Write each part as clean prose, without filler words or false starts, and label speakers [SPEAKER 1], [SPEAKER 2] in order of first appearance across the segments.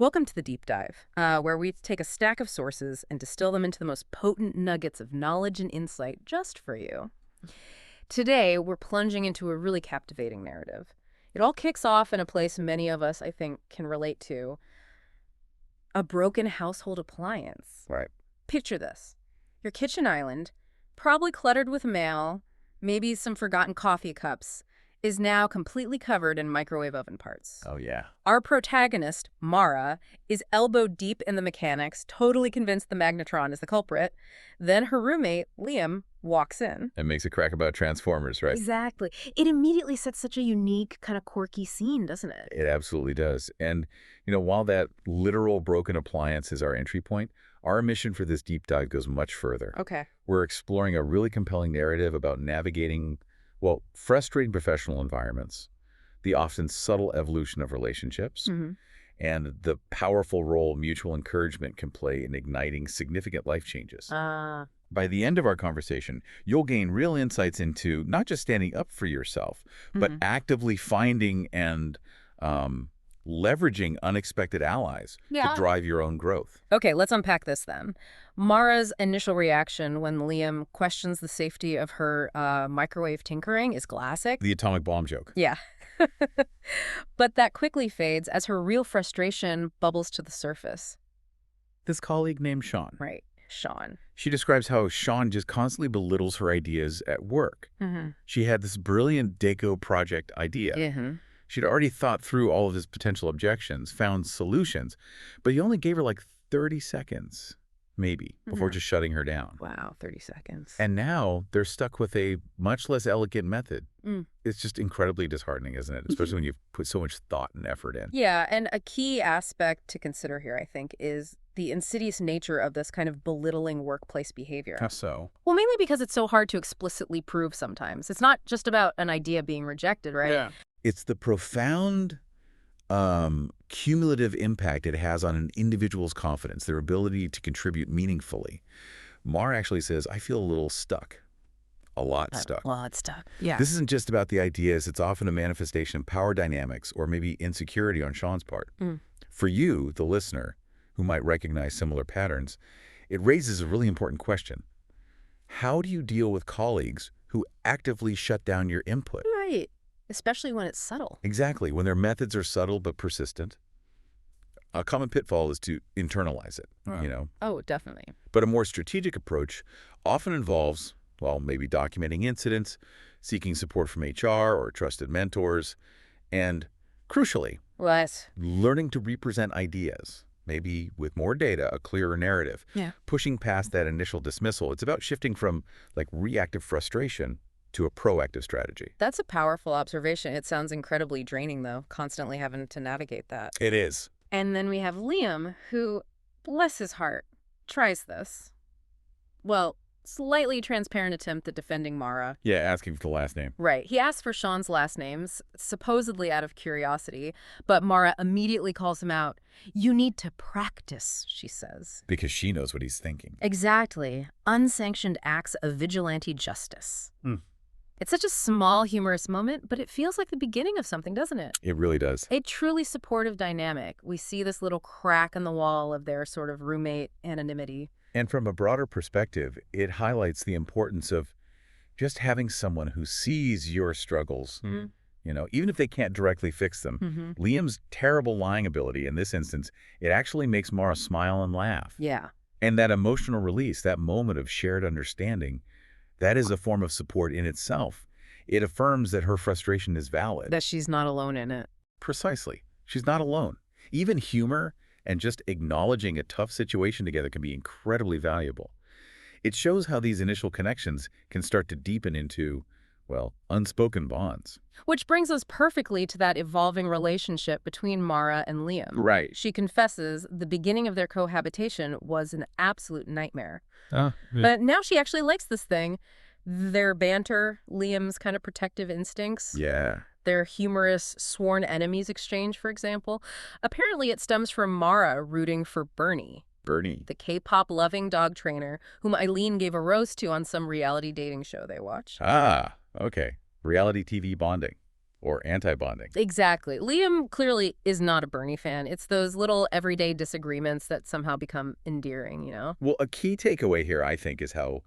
[SPEAKER 1] Welcome to the Deep Dive, where we take a stack of sources and distill them into the most potent nuggets of knowledge and insight just for you. Today, we're plunging into a really captivating narrative. It all kicks off in a place many of us, I think, can relate to: a broken household appliance.
[SPEAKER 2] Right.
[SPEAKER 1] Picture this. Your kitchen island, probably cluttered with mail, maybe some forgotten coffee cups, is now completely covered in microwave oven parts.
[SPEAKER 2] Oh, yeah.
[SPEAKER 1] Our protagonist, Mara, is elbow deep in the mechanics, totally convinced the magnetron is the culprit. Then her roommate, Liam, walks in.
[SPEAKER 2] It makes a crack about Transformers, right?
[SPEAKER 1] Exactly. It immediately sets such a unique, kind of quirky scene, doesn't it?
[SPEAKER 2] It absolutely does. And, while that literal broken appliance is our entry point, our mission for this deep dive goes much further.
[SPEAKER 1] Okay.
[SPEAKER 2] We're exploring a really compelling narrative about navigating, frustrating professional environments, the often subtle evolution of relationships, and the powerful role mutual encouragement can play in igniting significant life changes. By the end of our conversation, you'll gain real insights into not just standing up for yourself, but actively finding and leveraging unexpected allies to drive your own growth.
[SPEAKER 1] Okay, let's unpack this then. Mara's initial reaction when Liam questions the safety of her microwave tinkering is classic.
[SPEAKER 2] The atomic bomb joke.
[SPEAKER 1] Yeah. But that quickly fades as her real frustration bubbles to the surface.
[SPEAKER 2] This colleague named Sean.
[SPEAKER 1] Right, Sean.
[SPEAKER 2] She describes how Sean just constantly belittles her ideas at work. She had this brilliant deco project idea. She'd already thought through all of his potential objections, found solutions, but he only gave her like 30 seconds, maybe, before just shutting her down.
[SPEAKER 1] Wow, 30 seconds.
[SPEAKER 2] And now they're stuck with a much less elegant method. It's just incredibly disheartening, isn't it? Especially when you've put so much thought and effort in.
[SPEAKER 1] Yeah, and a key aspect to consider here, I think, is the insidious nature of this kind of belittling workplace behavior.
[SPEAKER 2] How so?
[SPEAKER 1] Well, mainly because it's so hard to explicitly prove sometimes. It's not just about an idea being rejected, right?
[SPEAKER 2] Yeah. It's the profound cumulative impact it has on an individual's confidence, their ability to contribute meaningfully. Mar actually says, I feel a little stuck. A lot stuck.
[SPEAKER 1] A lot stuck. Yeah.
[SPEAKER 2] This isn't just about the ideas. It's often a manifestation of power dynamics or maybe insecurity on Sean's part. For you, the listener, who might recognize similar patterns, it raises a really important question. How do you deal with colleagues who actively shut down your input?
[SPEAKER 1] Right. Especially when it's subtle.
[SPEAKER 2] Exactly. When their methods are subtle but persistent. A common pitfall is to internalize it,
[SPEAKER 1] Oh, definitely.
[SPEAKER 2] But a more strategic approach often involves, maybe documenting incidents, seeking support from HR or trusted mentors, and, crucially, learning to represent ideas, maybe with more data, a clearer narrative, pushing past that initial dismissal. It's about shifting from, reactive frustration to a proactive strategy.
[SPEAKER 1] That's a powerful observation. It sounds incredibly draining, though, constantly having to navigate that.
[SPEAKER 2] It is.
[SPEAKER 1] And then we have Liam, who, bless his heart, tries this. Well, slightly transparent attempt at defending Mara.
[SPEAKER 2] Yeah, asking for the last name.
[SPEAKER 1] Right. He asks for Sean's last names, supposedly out of curiosity, but Mara immediately calls him out. You need to practice, she says.
[SPEAKER 2] Because she knows what he's thinking.
[SPEAKER 1] Exactly. Unsanctioned acts of vigilante justice. It's such a small, humorous moment, but it feels like the beginning of something, doesn't it?
[SPEAKER 2] It really does.
[SPEAKER 1] A truly supportive dynamic. We see this little crack in the wall of their sort of roommate anonymity.
[SPEAKER 2] And from a broader perspective, it highlights the importance of just having someone who sees your struggles, even if they can't directly fix them. Liam's terrible lying ability in this instance, it actually makes Mara smile and laugh.
[SPEAKER 1] Yeah.
[SPEAKER 2] And that emotional release, that moment of shared understanding, that is a form of support in itself. It affirms that her frustration is valid.
[SPEAKER 1] That she's not alone in it.
[SPEAKER 2] Precisely. She's not alone. Even humor and just acknowledging a tough situation together can be incredibly valuable. It shows how these initial connections can start to deepen into, unspoken bonds.
[SPEAKER 1] Which brings us perfectly to that evolving relationship between Mara and Liam.
[SPEAKER 2] Right.
[SPEAKER 1] She confesses the beginning of their cohabitation was an absolute nightmare.
[SPEAKER 2] Yeah.
[SPEAKER 1] But now she actually likes this thing. Their banter, Liam's kind of protective instincts.
[SPEAKER 2] Yeah.
[SPEAKER 1] Their humorous sworn enemies exchange, for example. Apparently it stems from Mara rooting for Bernie.
[SPEAKER 2] Bernie.
[SPEAKER 1] The K-pop loving dog trainer whom Eileen gave a roast to on some reality dating show they watched.
[SPEAKER 2] Ah, okay. Reality TV bonding. or anti-bonding.
[SPEAKER 1] Exactly. Liam clearly is not a Bernie fan. It's those little everyday disagreements that somehow become endearing, you know?
[SPEAKER 2] Well, a key takeaway here, I think, is how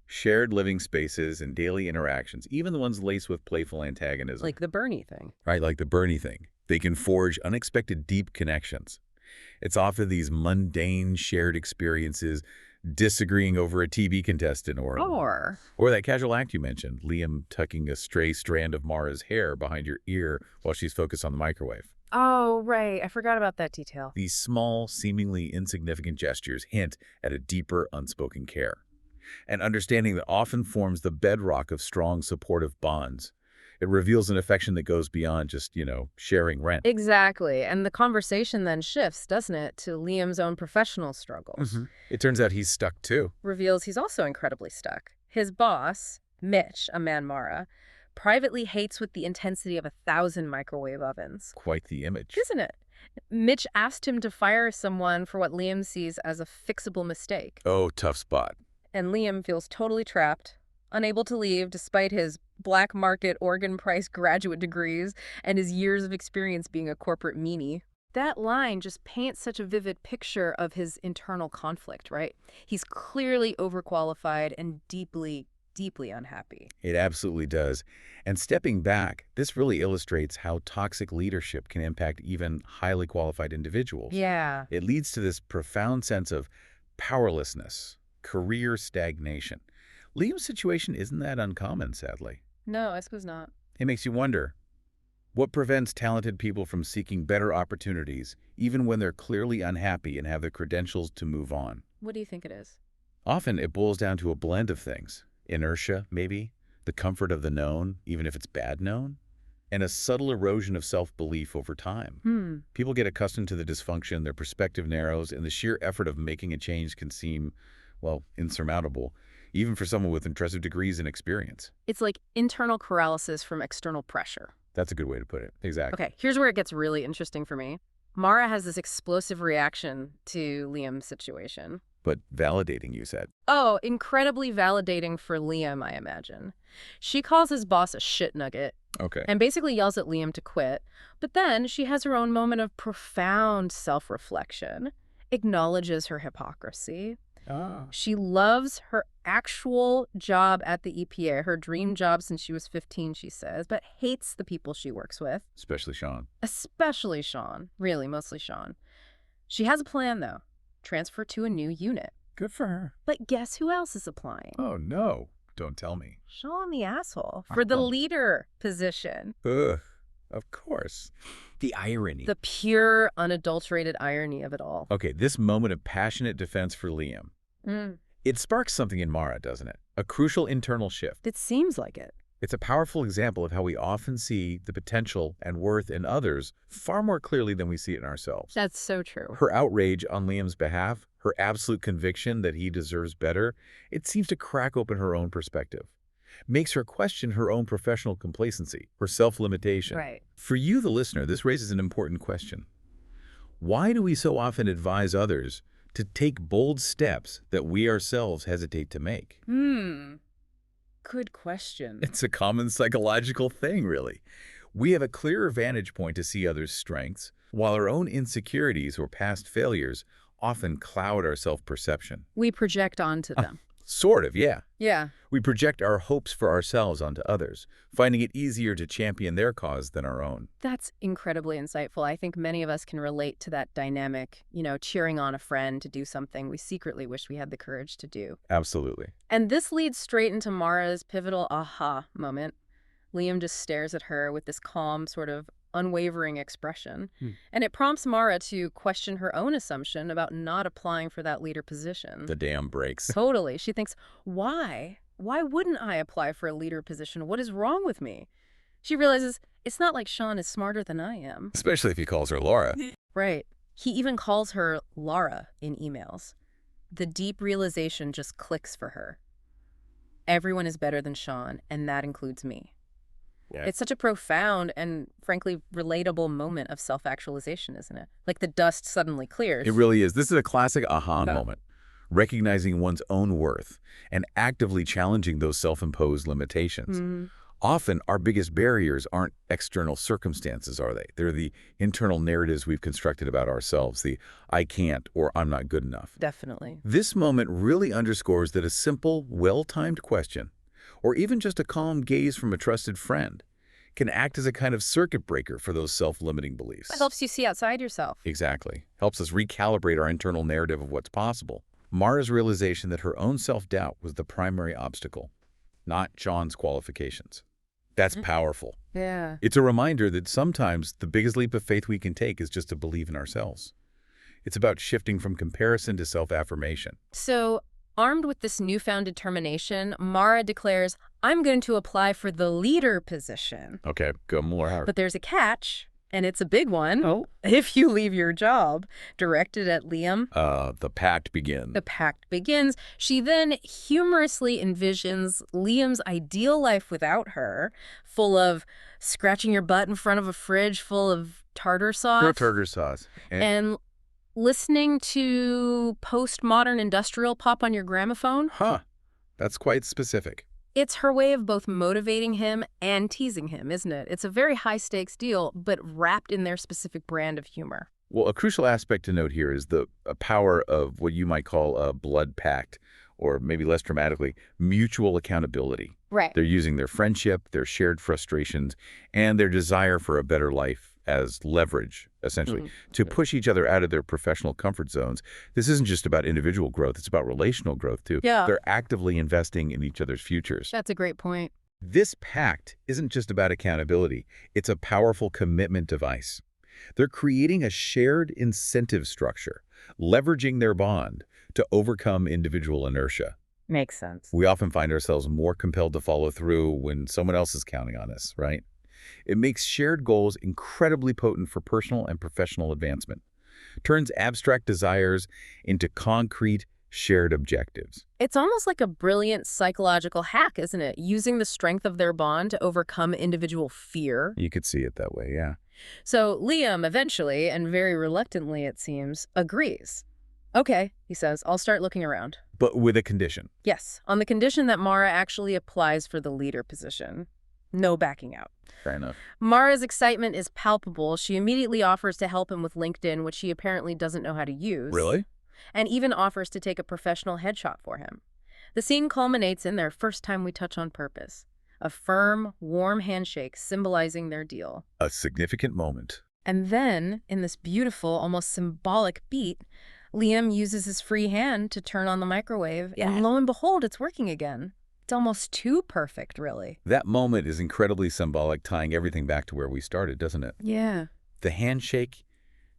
[SPEAKER 2] shared living spaces and daily interactions, even the ones laced with playful antagonism,
[SPEAKER 1] Like the Bernie thing.
[SPEAKER 2] right, like the Bernie thing, they can forge unexpected deep connections. It's often these mundane shared experiences, disagreeing over a TV contestant or that casual act you mentioned, Liam tucking a stray strand of Mara's hair behind your ear while she's focused on the microwave.
[SPEAKER 1] Oh, right. I forgot about that detail.
[SPEAKER 2] These small, seemingly insignificant gestures hint at a deeper, unspoken care. An understanding that often forms the bedrock of strong, supportive bonds. It reveals an affection that goes beyond just, sharing rent.
[SPEAKER 1] Exactly. And the conversation then shifts, doesn't it, to Liam's own professional struggles.
[SPEAKER 2] It turns out he's stuck too.
[SPEAKER 1] Reveals he's also incredibly stuck. His boss, Mitch, a man Mara, privately hates with the intensity of 1,000 microwave ovens.
[SPEAKER 2] Quite the image.
[SPEAKER 1] Isn't it? Mitch asked him to fire someone for what Liam sees as a fixable mistake.
[SPEAKER 2] Oh, tough spot.
[SPEAKER 1] And Liam feels totally trapped, unable to leave despite his black market organ price graduate degrees and his years of experience being a corporate meanie. That line just paints such a vivid picture of his internal conflict, right? He's clearly overqualified and deeply, deeply unhappy.
[SPEAKER 2] It absolutely does. And stepping back, this really illustrates how toxic leadership can impact even highly qualified individuals.
[SPEAKER 1] Yeah.
[SPEAKER 2] It leads to this profound sense of powerlessness, career stagnation. Liam's situation isn't that uncommon, sadly.
[SPEAKER 1] No, I suppose not.
[SPEAKER 2] It makes you wonder, what prevents talented people from seeking better opportunities, even when they're clearly unhappy and have the credentials to move on?
[SPEAKER 1] What do you think it is?
[SPEAKER 2] Often it boils down to a blend of things. Inertia, maybe, the comfort of the known, even if it's bad known, and a subtle erosion of self-belief over time. People get accustomed to the dysfunction, their perspective narrows, and the sheer effort of making a change can seem, well, insurmountable, even for someone with impressive degrees and experience.
[SPEAKER 1] It's like internal paralysis from external pressure.
[SPEAKER 2] That's a good way to put it. Exactly.
[SPEAKER 1] Okay, here's where it gets really interesting for me. Mara has this explosive reaction to Liam's situation.
[SPEAKER 2] But validating, you said.
[SPEAKER 1] Oh, incredibly validating for Liam, I imagine. She calls his boss a shit nugget
[SPEAKER 2] Okay.
[SPEAKER 1] and basically yells at Liam to quit. But then she has her own moment of profound self-reflection, acknowledges her hypocrisy. She loves her actual job at the EPA, her dream job since she was 15, she says, but hates the people she works with.
[SPEAKER 2] Especially Sean.
[SPEAKER 1] Especially Sean. Really, mostly Sean. She has a plan, though. Transfer to a new unit.
[SPEAKER 2] Good for her.
[SPEAKER 1] But guess who else is applying?
[SPEAKER 2] Oh, no. Don't tell me.
[SPEAKER 1] Sean the asshole. For the leader position.
[SPEAKER 2] Ugh. Of course. The irony.
[SPEAKER 1] The pure, unadulterated irony of it all.
[SPEAKER 2] Okay, this moment of passionate defense for Liam. It sparks something in Mara, doesn't it? A crucial internal shift.
[SPEAKER 1] It seems like it.
[SPEAKER 2] It's a powerful example of how we often see the potential and worth in others far more clearly than we see it in ourselves.
[SPEAKER 1] That's so true.
[SPEAKER 2] Her outrage on Liam's behalf, her absolute conviction that he deserves better, it seems to crack open her own perspective. Makes her question her own professional complacency, her self-limitation.
[SPEAKER 1] Right.
[SPEAKER 2] For you, the listener, this raises an important question. Why do we so often advise others to take bold steps that we ourselves hesitate to make?
[SPEAKER 1] Good question.
[SPEAKER 2] It's a common psychological thing, really. We have a clearer vantage point to see others' strengths, while our own insecurities or past failures often cloud our self-perception.
[SPEAKER 1] We project onto them.
[SPEAKER 2] Sort of, yeah.
[SPEAKER 1] Yeah.
[SPEAKER 2] We project our hopes for ourselves onto others, finding it easier to champion their cause than our own.
[SPEAKER 1] That's incredibly insightful. I think many of us can relate to that dynamic, cheering on a friend to do something we secretly wish we had the courage to do.
[SPEAKER 2] Absolutely.
[SPEAKER 1] And this leads straight into Mara's pivotal aha moment. Liam just stares at her with this calm, sort of unwavering expression. And it prompts Mara to question her own assumption about not applying for that leader position.
[SPEAKER 2] The dam breaks.
[SPEAKER 1] Totally. She thinks, why? Why wouldn't I apply for a leader position? What is wrong with me? She realizes it's not like Sean is smarter than I am.
[SPEAKER 2] Especially if he calls her Laura.
[SPEAKER 1] Right. He even calls her Lara in emails. The deep realization just clicks for her. Everyone is better than Sean, and that includes me.
[SPEAKER 2] Yeah.
[SPEAKER 1] It's such a profound and, frankly, relatable moment of self-actualization, isn't it? Like the dust suddenly clears.
[SPEAKER 2] It really is. This is a classic aha moment. Recognizing one's own worth and actively challenging those self-imposed limitations. Often, our biggest barriers aren't external circumstances, are they? They're the internal narratives we've constructed about ourselves, the "I can't" or "I'm not good enough."
[SPEAKER 1] Definitely.
[SPEAKER 2] This moment really underscores that a simple, well-timed question, or even just a calm gaze from a trusted friend, can act as a kind of circuit breaker for those self-limiting beliefs.
[SPEAKER 1] It helps you see outside yourself.
[SPEAKER 2] Exactly. Helps us recalibrate our internal narrative of what's possible. Mara's realization that her own self-doubt was the primary obstacle, not John's qualifications. That's powerful.
[SPEAKER 1] Yeah.
[SPEAKER 2] It's a reminder that sometimes the biggest leap of faith we can take is just to believe in ourselves. It's about shifting from comparison to self-affirmation.
[SPEAKER 1] So, armed with this newfound determination, Mara declares, I'm going to apply for the leader position.
[SPEAKER 2] Okay, go more.
[SPEAKER 1] But there's a catch, and it's a big one.
[SPEAKER 2] Oh?
[SPEAKER 1] If you leave your job, directed at Liam.
[SPEAKER 2] The pact begins.
[SPEAKER 1] The pact begins. She then humorously envisions Liam's ideal life without her, full of scratching your butt in front of a fridge full of tartar sauce.
[SPEAKER 2] No tartar sauce.
[SPEAKER 1] And listening to postmodern industrial pop on your gramophone.
[SPEAKER 2] Huh. That's quite specific.
[SPEAKER 1] It's her way of both motivating him and teasing him, isn't it? It's a very high-stakes deal, but wrapped in their specific brand of humor.
[SPEAKER 2] Well, a crucial aspect to note here is the power of what you might call a blood pact, or maybe less dramatically, mutual accountability.
[SPEAKER 1] Right.
[SPEAKER 2] They're using their friendship, their shared frustrations, and their desire for a better life as leverage, essentially, to push each other out of their professional comfort zones. This isn't just about individual growth, it's about relational growth, too.
[SPEAKER 1] Yeah.
[SPEAKER 2] They're actively investing in each other's futures.
[SPEAKER 1] That's a great point.
[SPEAKER 2] This pact isn't just about accountability, it's a powerful commitment device. They're creating a shared incentive structure, leveraging their bond to overcome individual inertia.
[SPEAKER 1] Makes sense.
[SPEAKER 2] We often find ourselves more compelled to follow through when someone else is counting on us, right? It makes shared goals incredibly potent for personal and professional advancement. Turns abstract desires into concrete, shared objectives.
[SPEAKER 1] It's almost like a brilliant psychological hack, isn't it? Using the strength of their bond to overcome individual fear.
[SPEAKER 2] You could see it that way, yeah.
[SPEAKER 1] So Liam eventually, and very reluctantly it seems, agrees. Okay, he says, I'll start looking around.
[SPEAKER 2] But with a condition.
[SPEAKER 1] Yes, on the condition that Mara actually applies for the leader position. No backing out.
[SPEAKER 2] Fair enough.
[SPEAKER 1] Mara's excitement is palpable. She immediately offers to help him with LinkedIn, which he apparently doesn't know how to use.
[SPEAKER 2] Really?
[SPEAKER 1] And even offers to take a professional headshot for him. The scene culminates in their first time we touch on purpose. A firm, warm handshake symbolizing their deal.
[SPEAKER 2] A significant moment.
[SPEAKER 1] And then, in this beautiful, almost symbolic beat, Liam uses his free hand to turn on the microwave, and lo and behold, it's working again. It's almost too perfect, really.
[SPEAKER 2] That moment is incredibly symbolic, tying everything back to where we started, doesn't it?
[SPEAKER 1] Yeah.
[SPEAKER 2] The handshake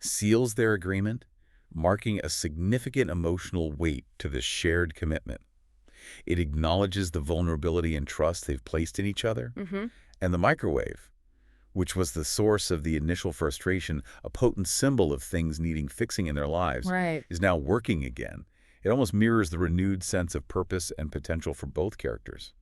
[SPEAKER 2] seals their agreement, marking a significant emotional weight to this shared commitment. It acknowledges the vulnerability and trust they've placed in each other. And the microwave, which was the source of the initial frustration, a potent symbol of things needing fixing in their lives, is now working again. It almost mirrors the renewed sense of purpose and potential for both characters.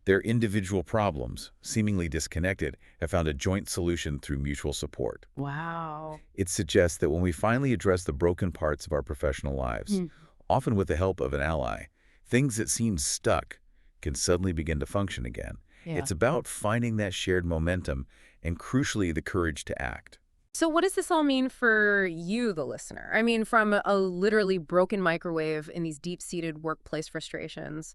[SPEAKER 2] Their individual problems, seemingly disconnected, have found a joint solution through mutual support.
[SPEAKER 1] Wow.
[SPEAKER 2] It suggests that when we finally address the broken parts of our professional lives, often with the help of an ally, things that seemed stuck can suddenly begin to function again. It's about finding that shared momentum and, crucially, the courage to act.
[SPEAKER 1] So what does this all mean for you, the listener? I mean, from a literally broken microwave in these deep-seated workplace frustrations,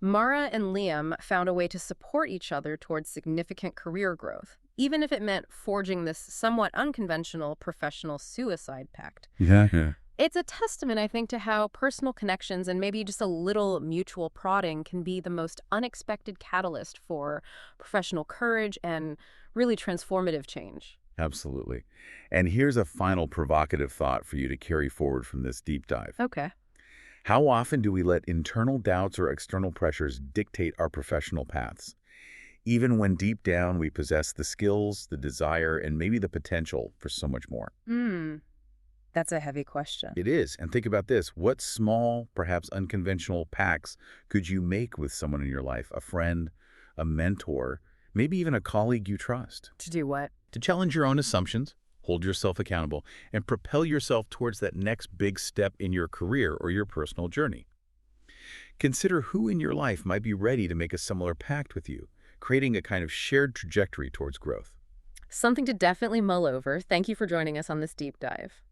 [SPEAKER 1] Mara and Liam found a way to support each other towards significant career growth, even if it meant forging this somewhat unconventional professional suicide pact. It's a testament, I think, to how personal connections and maybe just a little mutual prodding can be the most unexpected catalyst for professional courage and really transformative change.
[SPEAKER 2] Absolutely. And here's a final provocative thought for you to carry forward from this deep dive.
[SPEAKER 1] Okay.
[SPEAKER 2] How often do we let internal doubts or external pressures dictate our professional paths, even when deep down we possess the skills, the desire, and maybe the potential for so much more?
[SPEAKER 1] That's a heavy question.
[SPEAKER 2] It is. And think about this. What small, perhaps unconventional pacts could you make with someone in your life, a friend, a mentor, maybe even a colleague you trust?
[SPEAKER 1] To do what?
[SPEAKER 2] To challenge your own assumptions, hold yourself accountable, and propel yourself towards that next big step in your career or your personal journey. Consider who in your life might be ready to make a similar pact with you, creating a kind of shared trajectory towards growth.
[SPEAKER 1] Something to definitely mull over. Thank you for joining us on this deep dive.